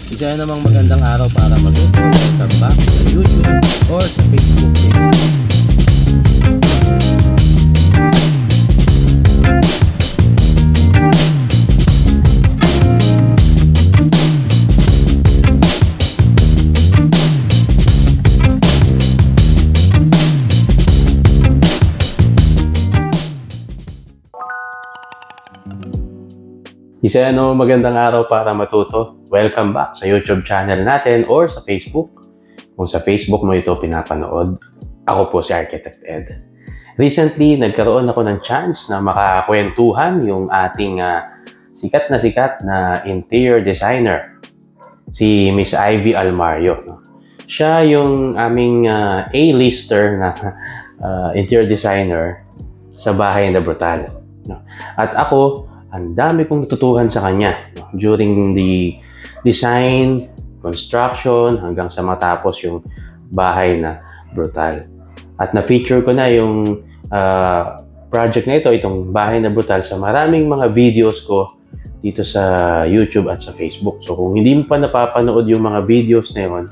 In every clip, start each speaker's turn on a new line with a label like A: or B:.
A: Isa namang magandang araw para matuto. Welcome back sa YouTube or sa Facebook page. Isa magandang araw para matuto. Welcome back sa YouTube channel natin or sa Facebook. Kung sa Facebook mo ito pinapanood, ako po si Architect Ed. Recently, nagkaroon ako ng chance na makakwentuhan yung ating sikat na interior designer, si Miss Ivy Almario. Siya yung aming A-lister na interior designer sa Bahay na Brutal. At ako, ang dami kong natutuhan sa kanya during the design, construction, hanggang sa matapos yung Bahay na Brutal. At na-feature ko na yung project na ito, itong Bahay na Brutal, sa maraming mga videos ko dito sa YouTube at sa Facebook. So kung hindi mo pa napapanood yung mga videos na yun,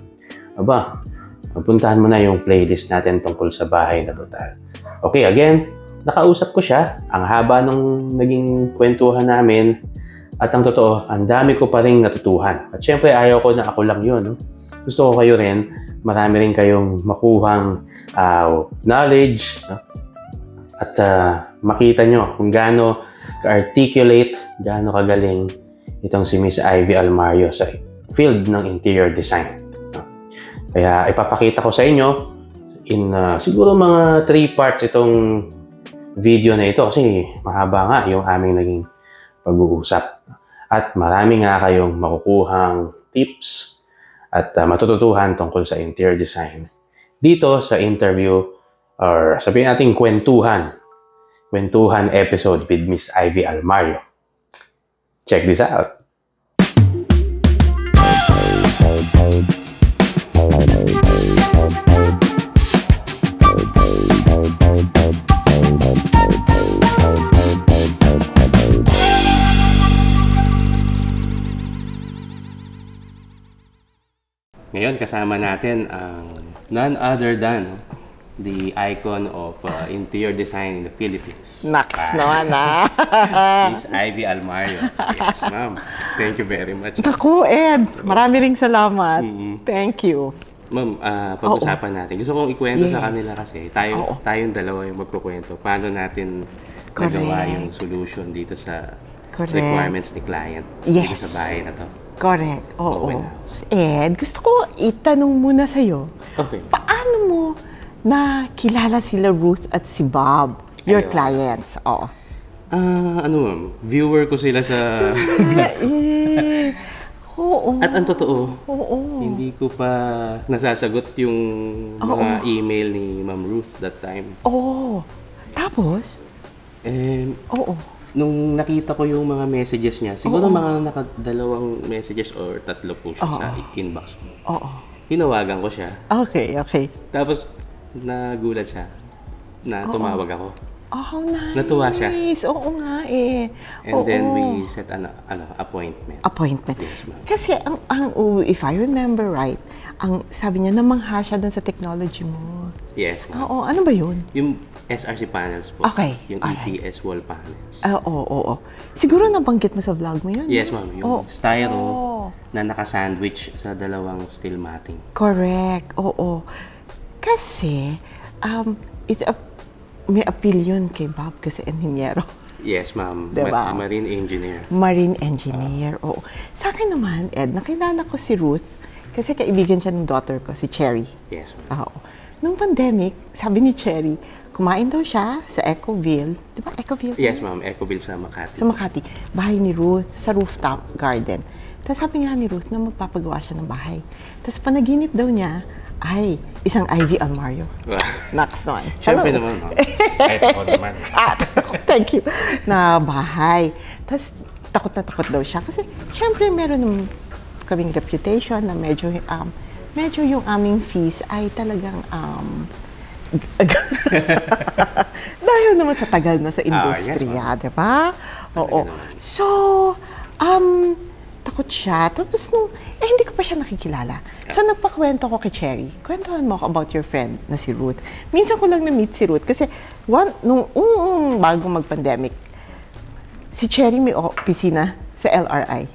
A: puntahan mo na yung playlist natin tungkol sa Bahay na Brutal. Okay, again, nakausap ko siya, ang haba nung naging kwentuhan namin, at ang totoo, ang dami ko pa rin natutuhan. At syempre, ayaw ko na ako lang yun. Gusto ko kayo rin, marami rin kayong makuhang knowledge, at makita nyo kung gaano ka-articulate, gaano kagaling itong si Miss Ivy Almario sa field ng interior design. Kaya ipapakita ko sa inyo in siguro mga 3 parts itong video na ito kasi mahaba nga yung aming naging pag-uusap. At marami nga kayong makukuhang tips at matututuhan tungkol sa interior design dito sa interview or sabihin natin kwentuhan episode with Miss Ivy Almario. Check this out. Ngayon, kasama natin ang none other than the icon of interior design in the Philippines.
B: Naks naman
A: Miss Ivy Almario. Yes, ma'am. Thank you very much.
B: Naku, Ed. Marami ring salamat. Thank you.
A: Ma'am, pag-usapan natin. Gusto kong ikwento sa kanila kasi tayong dalawa yung magkukwento. Paano natin nagawa yung solution dito sa requirements ni client dito sa bahay na to.
B: Correct. Oo. Ed, gusto ko itanong muna sa'yo.
A: Okay.
B: Paano mo nakilala sila Ruth at si Bob, your clients? Oo.
A: Ma'am? Viewer ko sila sa
B: Oo.
A: At ang totoo, hindi ko pa nasasagot yung mga email ni Ma'am Ruth that time.
B: Tapos?
A: Nung nakita ko yung mga messages niya, siguro mga nakadalawang messages or 3 po siya sa inbox ko. Tinawagan ko siya.
B: Okay.
A: Tapos, nagulat siya na tumawag ako.
B: Oh, nice.
A: Natuwa siya.
B: Oo nga eh.
A: And then we set an appointment. Yes, ma'am.
B: Kasi, if I remember right, ang sabi niya, namangha siya dun sa technology mo.
A: Yes, ma'am.
B: Oo, ano ba yun?
A: Yung SRC panels po.
B: Okay.
A: Yung EPS wall panels.
B: Oo. Siguro nabanggit mo sa vlog mo yun.
A: Yes, ma'am. Yung styro na naka-sandwich sa 2 steel matting.
B: Correct. Oo. Kasi, may appeal yun kay Bob kasi engineero.
A: Yes, ma'am.
B: Diba?
A: Marine engineer.
B: Marine engineer, oo. Sa akin naman, Ed, nakilala ko si Ruth kasi kaibigan siya ng daughter ko, si Cherry.
A: Yes, ma'am.
B: Oo. Nung pandemic, sabi ni Cherry, kumain daw siya sa Ecoville. Di ba Ecoville?
A: Yes, ma'am. Ecoville sa Makati.
B: Sa Makati. Bahay ni Ruth, sa rooftop garden. Tapos sabi nga ni Ruth na magpapagawa siya ng bahay. Tapos panaginip daw niya, ay, isang Ivy Almario. Next naman.
A: Siyempre naman, ma'am. Kahit ako naman.
B: Thank you. Na bahay. Tapos takot na takot daw siya. Kasi siyempre meron naman kaming reputation na medyo yung aming fees ay talagang dahil naman sa tagal na sa industriya, di ba? Oo. So, takot siya. Tapos hindi ko pa siya nakikilala. So, nagpakwento ko kay Cherry. Kwentuhan mo ako about your friend na si Ruth. Minsan ko lang na-meet si Ruth kasi bago mag-pandemic, si Cherry may opisina sa LRI,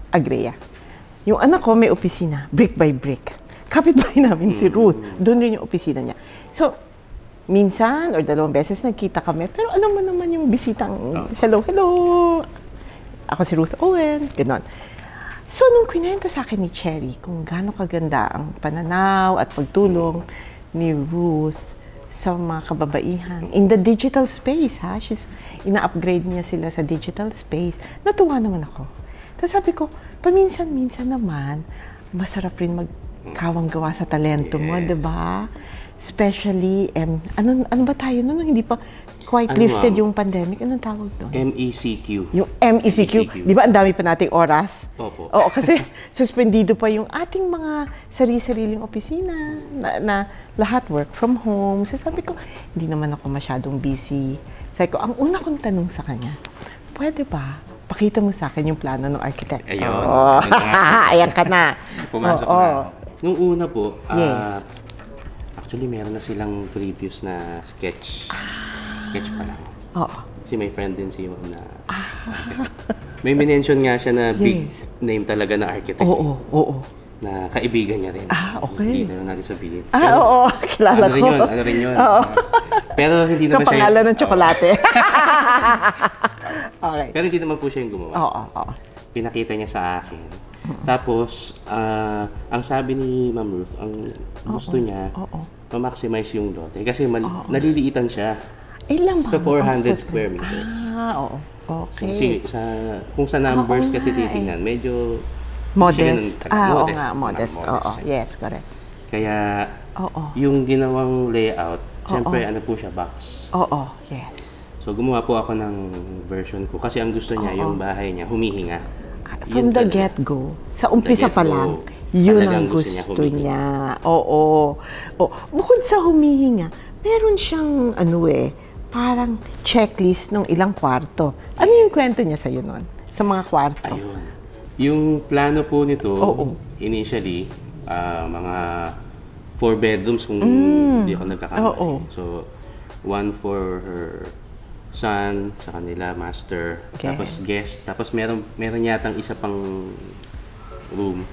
B: Agrea. Yung anak ko may opisina, brick by brick. Kapitbahay namin si Ruth. Doon rin yung opisina niya. So, minsan or 2 beses nagkita kami, pero alam mo naman yung bisitang, hello, ako si Ruth Owen, gano'n. So, nung kwento sa akin ni Cherry kung gaano kaganda ang pananaw at pagtulong ni Ruth sa mga kababaihan in the digital space, ina-upgrade niya sila sa digital space, natuwa naman ako. Tapos sabi ko, paminsan-minsan naman, masarap rin magkawang-gawa sa talento mo, diba? Especially, ano ba tayo noon? Hindi pa quite lifted yung pandemic. Anong tawag doon?
A: MECQ.
B: Yung MECQ. Di ba, ang dami pa nating oras?
A: Opo.
B: Oo, kasi suspendido pa yung ating mga sarili-sariling opisina na lahat work from home. So sabi ko, hindi naman ako masyadong busy. Sabi ko, ang una kong tanong sa kanya, pwede ba pakita mo sa akin yung plano ng architect?
A: Ayun.
B: Ayan ka na.
A: Pumasok na. Nung una po,
B: yes.
A: Actually, meron na silang previous na sketch. Sketch pa lang.
B: Oo.
A: Kasi may friend din si Ma'am na may mention nga siya na big name talaga na architect.
B: Oo.
A: Na kaibigan niya rin.
B: Okay.
A: Hindi na lang natin sabihin.
B: Oo. Kilala ko.
A: Ano rin yun. Pero hindi naman siya...
B: Sa pangalan ng tsokolate. Okay.
A: Pero hindi naman po siya yung gumawa.
B: Oo.
A: Pinakita niya sa akin. Tapos, ang sabi ni Ma'am Ruth, ang gusto niya, ma-maximize yung lote. Kasi naliliitan siya.
B: Ilan ba?
A: Sa 400 square meters.
B: Oo. Okay.
A: Kasi kung sa numbers kasi titingnan, medyo...
B: Modest. Modest. Oo. Yes, correct.
A: Kaya, yung ginawang layout, syempre, ano po siya, box.
B: Oo. Yes.
A: So, gumawa po ako ng version ko. Kasi ang gusto niya, yung bahay niya, humihinga.
B: From the get-go, sa umpisa pa lang, yun ang gusto niya. Oo. Bukod sa humihinga, meron siyang parang checklist ng ilang kwarto. Ano yung kwento niya sa'yo nun? Sa mga kwarto?
A: Ayun. Yung plano po nito, initially, mga 4 bedrooms kung hindi ako nagkakamali. So, 1 for her son, sa kanila, master, tapos guest, tapos meron yatang isa pang room.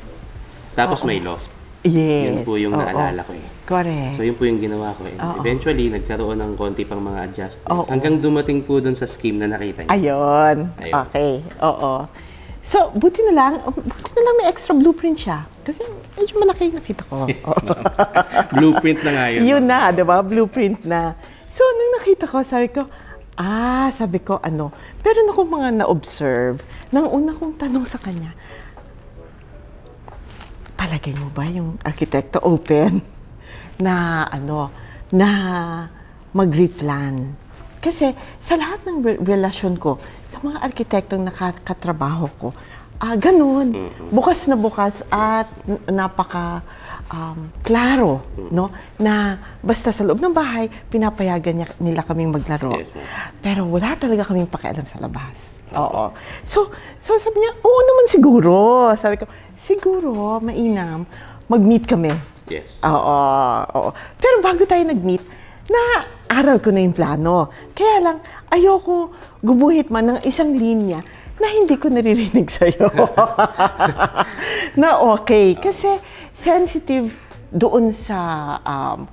A: Tapos may loft.
B: Yes.
A: Yun po yung naalala ko
B: Correct.
A: So yun po yung ginawa ko Eventually, nagkaroon ng konti pang mga adjustments. Hanggang dumating po dun sa scheme na nakita niya.
B: Ayun. Okay. Oo. So, buti na lang may extra blueprint siya. Kasi medyo malaki yung nakita ko.
A: Blueprint na nga yun.
B: Yun na, diba? Blueprint na. So, nung nakita ko, sabi ko, meron akong mga na-observe. Nang una kong tanong sa kanya, palagay mo ba yung arkitekto open na mag-replan? Kasi sa lahat ng relasyon ko, sa mga arkitektong nakakatrabaho ko, ganun. Bukas na bukas at napaka klaro, no? Na basta sa loob ng bahay, pinapayagan nila kaming maglaro.
A: Yes,
B: pero wala talaga kaming pakialam sa labas. Oo. So sabi niya, oo naman siguro. Sabi ko, siguro, mainam, mag-meet kami.
A: Yes.
B: Oo. Pero bago tayo nag-meet, na-aral ko na yung plano. Kaya lang, ayoko gumuhit man ng isang linya na hindi ko naririnig sa'yo. Na okay. Kasi sensitive doon sa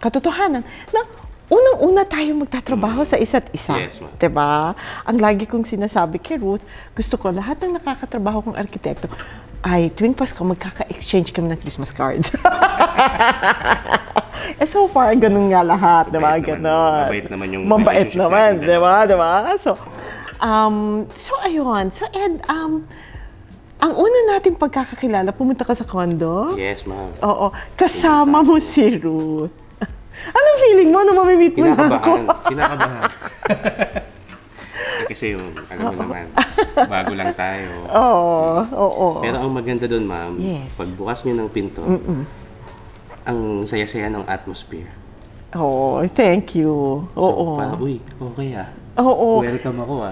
B: katotohanan na unang-una tayo magtatrabaho sa isa't isa.
A: Yes, ma'am.
B: Diba? Ang lagi kong sinasabi kay Ruth, gusto ko lahat ng nakakatrabaho kong arkitekto ay tuwing Pasko magkaka-exchange kami ng Christmas cards. So far, ganun nga lahat. Diba?
A: Mabait naman yung
B: mabait naman. Diba? So ayun. So, Ed, ang una nating pagkakakilala, pumunta ka sa condo?
A: Yes, ma'am.
B: Oo. Kasama mo si Ruth. Anong feeling mo nung mamimit mo na ako?
A: Kinakabahan. Kasi yung, alam mo naman, bago lang tayo.
B: Oo.
A: Pero ang maganda doon, ma'am, pagbukas niyo ng pinto, ang saya-saya ng atmosphere.
B: Thank you. Oo.
A: So, parang, okay
B: Oo.
A: Welcome ako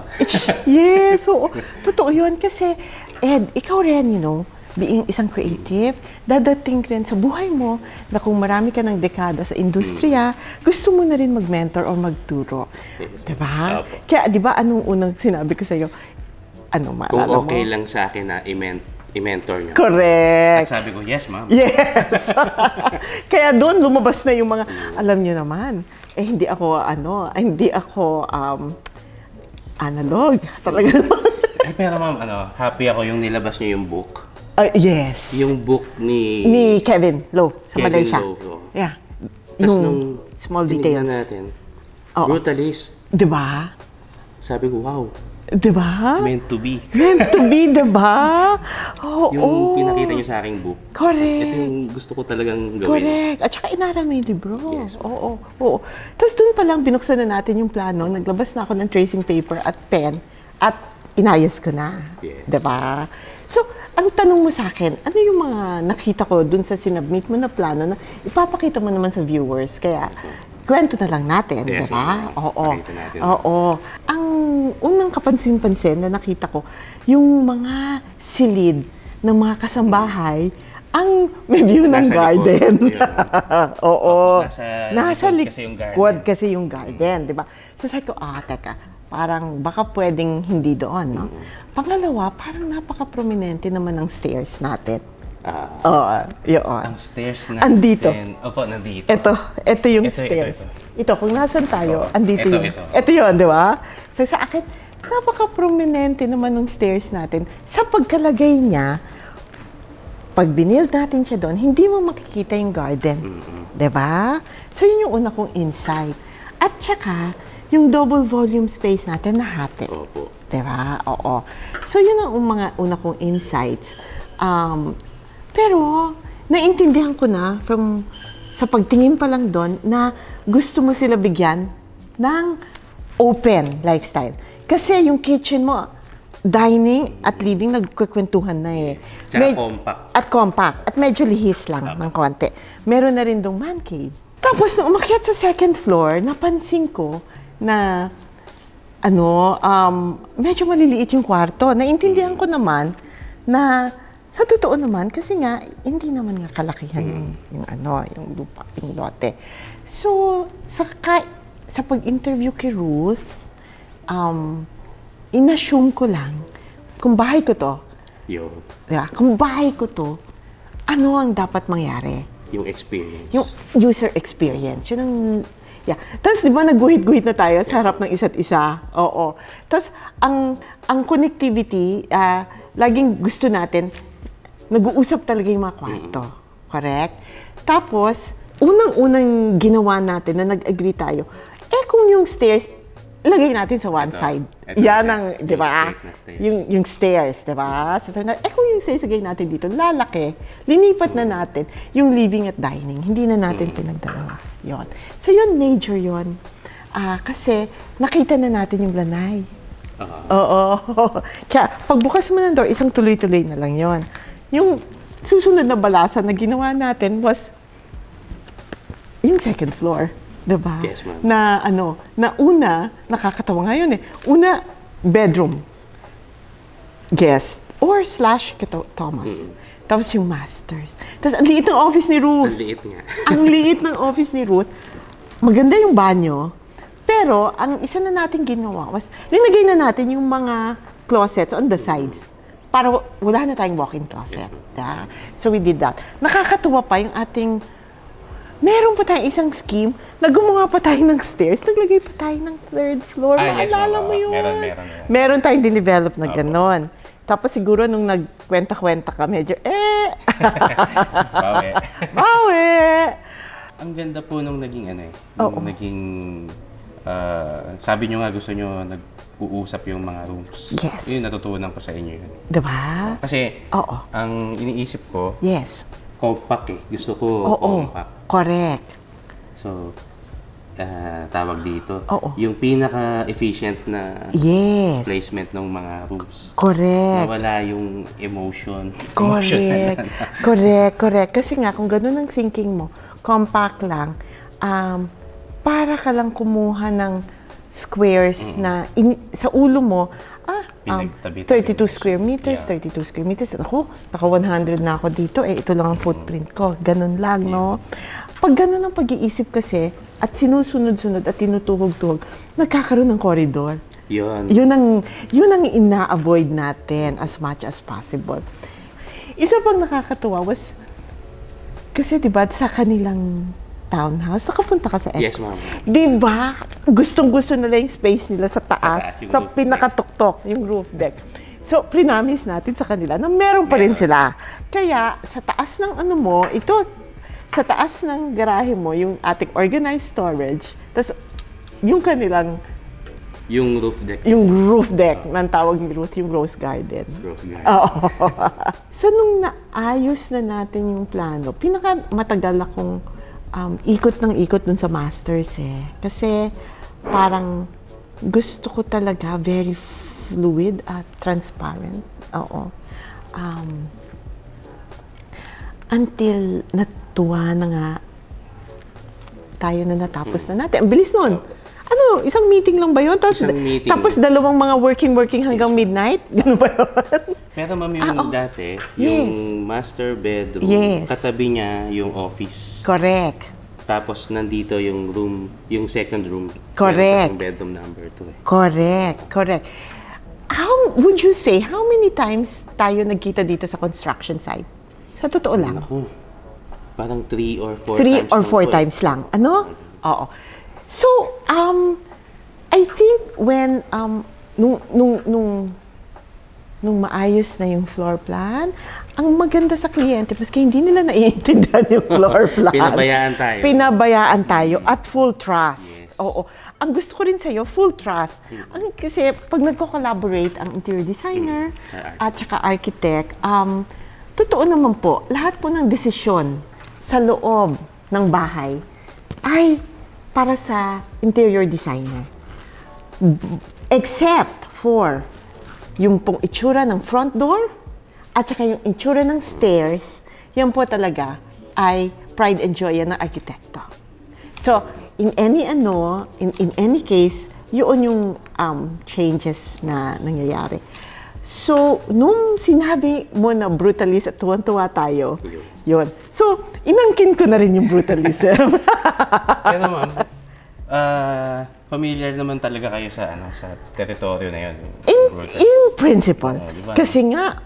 B: Yes, oo. Totoo yun kasi Ed, ikaw rin, being isang creative, dadating rin sa buhay mo na kung marami ka ng dekada sa industriya, gusto mo na rin mag-mentor o magturo. Diba? Kaya, di ba, anong unang sinabi ko sa'yo? Maalala mo?
A: Kung okay lang sa akin na i-mentor niyo.
B: Correct.
A: At sabi ko, yes, ma'am.
B: Yes. Kaya doon lumabas na yung mga, alam niyo naman, hindi ako analog. Talaga naman.
A: Pero ma'am, happy ako yung nilabas niyo yung book.
B: Yes.
A: Yung book ni
B: Kevin Lowe sa
A: Kevin
B: Malaysia.
A: Lowe.
B: Yeah.
A: Tas
B: Yung
A: nung
B: small
A: tinignan
B: details.
A: natin,
B: Oo.
A: Brutalist.
B: Diba?
A: Sabi ko, wow,
B: Diba?
A: meant to be.
B: Meant to be, diba? Oo.
A: Yung pinakita niyo sa aking book.
B: Correct.
A: Ito yung gusto ko talagang gawin.
B: Correct. At saka inaral mo yung libro.
A: Yes.
B: Oo. Tapos doon pa lang binuksan na natin yung plano. Naglabas na ako ng tracing paper at pen at inayos ko na.
A: Yes.
B: Diba? So, ang tanong mo sa akin, ano yung mga nakita ko doon sa sinubmit mo na plano na ipapakita mo naman sa viewers? Kaya, kwento na lang natin,
A: Yes,
B: diba? Oo.
A: pakita natin.
B: Oo. Ang unang kapansin-pansin na nakita ko, yung mga silid ng mga kasambahay, ang may view ng
A: Nasa
B: garden.
A: likod.
B: Oo.
A: Nasa likod kasi yung garden.
B: likod kasi yung garden, di ba? So sabi ko, teka, parang baka pwedeng hindi doon, no? Pangalawa, parang napaka-prominente naman ng stairs natin. Oo, yun.
A: Ang stairs natin.
B: Andito.
A: Opo, nandito.
B: Ito yung
A: Ito,
B: stairs.
A: ito.
B: Ito, kung nasan tayo, andito
A: Ito,
B: yun.
A: ito.
B: Ito yun, di ba? So sa akin, napaka-prominente naman ng stairs natin. Sa pagkalagay niya, pag binild natin siya doon, hindi mo makikita yung garden. Di ba? So yun yung una kong insight. At saka, yung double volume space natin nahati.
A: Opo.
B: Di ba? Oo. So yun ang mga una kong insights. Pero, naintindihan ko na sa pagtingin pa lang doon na gusto mo sila bigyan ng open lifestyle. Kasi yung kitchen mo, dining at living, nagkukwentuhan na eh.
A: Tsaka compact.
B: At compact. At medyo lihis lang ng konti. Meron na rin dong man cave. Tapos, nung umakyat sa second floor, napansin ko na medyo maliliit yung kwarto. Naintindihan ko naman na sa totoo naman, kasi nga, hindi naman nga kalakihan yung lupa, yung lote. So, sa pag-interview kay Ruth, inassume ko lang, kung bahay ko to, diba? Kung bahay ko to, ano ang dapat mangyari?
A: Yung experience.
B: Yung user experience. Yun ang, Tapos, di ba, nagguhit-guhit na tayo sa harap ng isa't isa. Oo. Tapos, ang connectivity, laging gusto natin, nag-uusap talaga yung mga kwarto. Correct? Tapos, unang-unang ginawa natin na nag-agree tayo, kung yung stairs, lagay natin sa one side. Yan ang, di ba? Yung stairs, di ba? So, kung yung stairs lagay natin dito, lalaki. Linipat na natin yung living at dining. Hindi na natin pinagdalawa. Yun. So, yun, major yun. Kasi, nakita na natin yung lanay. Oo. Kaya, pagbukas mo ng door, isang tuloy-tuloy na lang yun. Yung susunod na balasan na ginawa natin was yung second floor. Diba?
A: Yes, ma'am.
B: Na una, nakakatawa ngayon eh. Una, bedroom. Guest. Or / Thomas. Tapos yung masters. Tapos ang liit ng office ni Ruth.
A: Ang liit nga.
B: Ang liit ng office ni Ruth. Maganda yung banyo. Pero, ang isa na natin ginawa was, linagay na natin yung mga closets on the sides. Para wala na tayong walk-in closet. So we did that. Nakakatuwa pa yung ating, meron pa tayong isang scheme, na gumawa pa tayo ng stairs, naglagay pa tayo ng third floor. Maalala mo yun?
A: Meron.
B: Meron tayong dinevelop na gano'n. Tapos siguro nung nagkwenta-kwenta ka, medyo, Bawi!
A: Ang ganda po nung naging
B: Oo.
A: naging, sabi nyo nga gusto nyo nag-uusap yung mga rooms.
B: Yes.
A: Yun, natutunan ko sa inyo yun.
B: Diba?
A: Kasi,
B: Oo.
A: ang iniisip ko,
B: Yes.
A: compact eh. Gusto ko compact.
B: Correct.
A: So, tawag dito,
B: Oo.
A: yung pinaka-efficient na
B: Yes.
A: placement ng mga rooms.
B: Correct.
A: Nawala yung emotion.
B: Correct. Correct. Kasi nga, kung ganun ang thinking mo, compact lang, para ka lang kumuha ng squares na sa ulo mo,
A: Pinagtabi-tabi.
B: 32 square meters,
A: Yeah.
B: 32 square meters. Ako, naka 100 na ako dito. Ito lang ang footprint ko. Ganun lang, no? Pag ganun ang pag-iisip kasi, at sinusunod-sunod at tinutuhog-tuhog, nagkakaroon ng corridor.
A: Yun.
B: Yun ang ina-avoid natin as much as possible. Isa pang nakakatuwa was, kasi diba sa kanilang townhouse, nakapunta ka sa
A: Yes, ma'am.
B: Diba? Gustong-gusto nila yung space nila sa taas,
A: yung
B: sa
A: roof deck.
B: pinakatuktok, yung roof deck. So, prinamis natin sa kanila na meron pa rin sila. Kaya, sa taas ng ano mo, ito, sa taas ng garahe mo, yung ating organized storage, tapos yung kanilang,
A: Yung roof deck.
B: yung roof deck, ng tawag ni Ruth, yung Rose Garden.
A: Rose garden.
B: Oo. So, nung naayos na natin yung plano, matagal akong ikot ng ikot dun sa masters eh. Kasi parang gusto ko talaga very fluid at transparent. Oo. Until natuwa na nga tayo na natapos na natin. Ang bilis nun. Ano, isang meeting lang ba yun?
A: Isang meeting.
B: Tapos dalawang mga working hanggang midnight? Ganun ba yun?
A: Pero ma'am, yung dati,
B: Yes.
A: yung master bedroom,
B: Yes.
A: katabi niya yung office.
B: Correct.
A: Tapos nandito yung room, yung second room.
B: Correct.
A: Yung bedroom number 2 eh.
B: Correct. How would you say, how many times tayo nagkita dito sa construction site? Sa totoo lang.
A: Ako, parang 3 or 4
B: 3
A: times.
B: or 4
A: lang po eh.
B: times lang. Ano? Oo. So, I think when, nung maayos na yung floor plan, ang maganda sa kliyente, maski hindi nila naiintindihan yung floor plan.
A: Pinabayaan tayo.
B: Pinabayaan tayo at full trust.
A: Yes.
B: Oo. Ang gusto ko rin sa'yo, full trust. Kasi pag nagko-collaborate ang interior designer at saka architect, totoo naman po, lahat po ng desisyon sa loob ng bahay ay para sa interior designer. Except for yung pong itsura ng front door at saka yung itsura ng stairs, yan po talaga ay pride and joy yan ng arkitekto. So, in any case, yun yung changes na nangyayari. So, nung sinabi mo na brutalist at tuwan-tuwa tayo, yun. So, inangkin ko na rin yung brutalism.
A: Pero ma'am, familiar naman talaga kayo sa sa teritoryo na yun.
B: In principle.
A: Diba?
B: Kasi nga,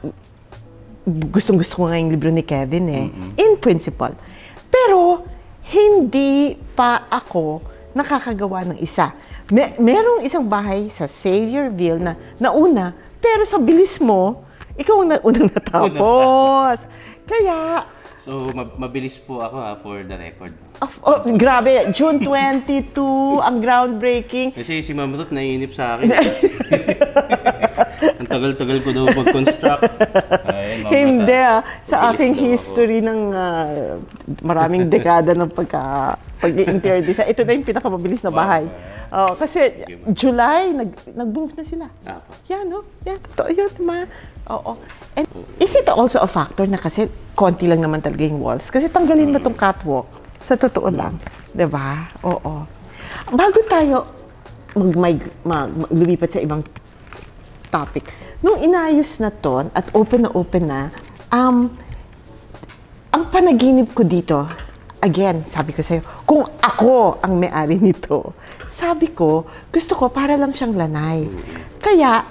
B: gustong-gusto ko nga yung libro ni Kevin eh. In principle. Pero, hindi pa ako nakakagawa ng isa. Merong isang bahay sa Saviorville na nauna, pero sa bilis mo, ikaw ang unang natapos. Kaya,
A: So, mabilis po ako for the record.
B: grabe, June 22, ang groundbreaking.
A: Kasi si Ma'am Ruth naiinip sa akin. Ang tagal-tagal ko daw mag-construct. Ayun, Ma'am
B: Hindi
A: Ruth,
B: sa
A: mabilis
B: aking
A: daw ako.
B: history ng maraming dekada ng pag-interior design. Ito na yung pinakamabilis na bahay. Kasi July, nag-move na sila.
A: Apo.
B: Yan, no? Yan, totoo yun, Oo. And is it also a factor na kasi konti lang naman talaga yung walls? Kasi tanggalin mo tong catwalk. Sa totoo lang. Diba? Oo. Bago tayo lumipat sa ibang topic, nung inayos na to at open na, ang panaginip ko dito, again, sabi ko sa'yo, kung ako ang may-ari nito, sabi ko, gusto ko para lang siyang lanay. Kaya,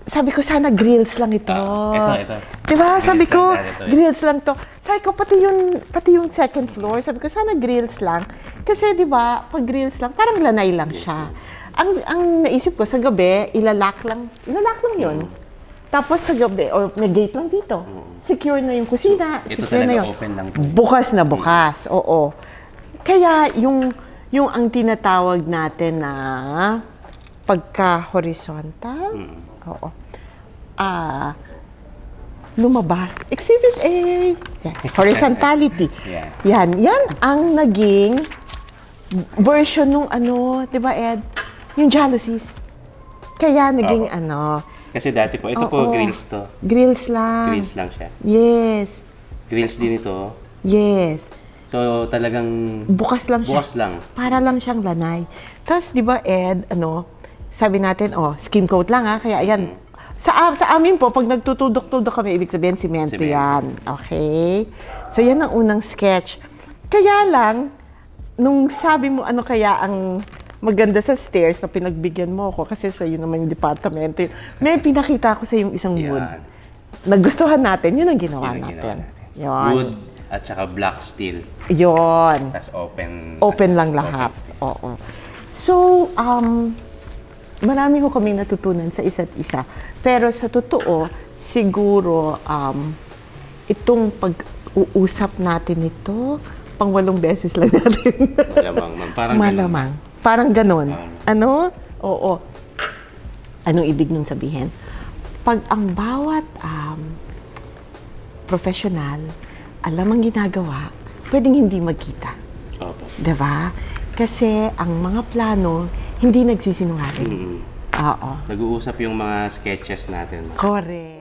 B: sabi ko, sana grills lang ito.
A: Ito.
B: Diba? Sabi ko,
A: Ito.
B: grills lang to. Sabi ko, pati yung second floor, sabi ko, sana grills lang. Kasi, diba, pag grills lang, parang lanay lang siya. Ang naisip ko, sa gabi, ilalak lang yun. Tapos sa gabi, or may gate lang dito. Secure na yung kusina,
A: Ito
B: secure na
A: talaga
B: yun.
A: open lang po.
B: Bukas na bukas, oo. Kaya, yung ang tinatawag natin na pagka-horizontal, oo. Lumabas. Exhibit A. Yan. Horizontality.
A: Yeah.
B: Yan ang naging version nung di ba Ed? Yung jalousies. Kaya naging
A: Kasi dati po, ito po grills to.
B: Grills lang.
A: Grills lang siya.
B: Yes.
A: Grills din ito.
B: Yes.
A: So, talagang
B: Bukas lang siya.
A: bukas lang.
B: Para lang siyang lanay. Tapos, di ba Ed, sabi natin, skim coat lang kaya ayan. Sa amin po, pag nagtutudok-tudok kami, ibig sabihin simento yan. Okay? So, yan ang unang sketch. Kaya lang, nung sabi mo ano kaya ang maganda sa stairs na pinagbigyan mo ako, kasi sa'yo naman yung departamento, may pinakita ko sa yung isang wood. Nagustuhan natin, yun ang ginawa natin. Yun.
A: Wood at saka black steel.
B: Yun.
A: Tapos open.
B: Open lang lahat. Oo. So, marami ko kaming natutunan sa isa't isa. Pero sa totoo, siguro, itong pag-uusap natin ito, pang 8 beses lang natin.
A: Malamang, ma'am. Parang
B: Malamang. Parang ganon. Ano? Oo. Anong ibig nung sabihin? Pag ang bawat professional, alam ang ginagawa, pwedeng hindi magkita.
A: Opo.
B: Diba? Kasi ang mga plano, hindi nagsisinungaling. Oo.
A: Nag-uusap yung mga sketches natin.
B: Correct.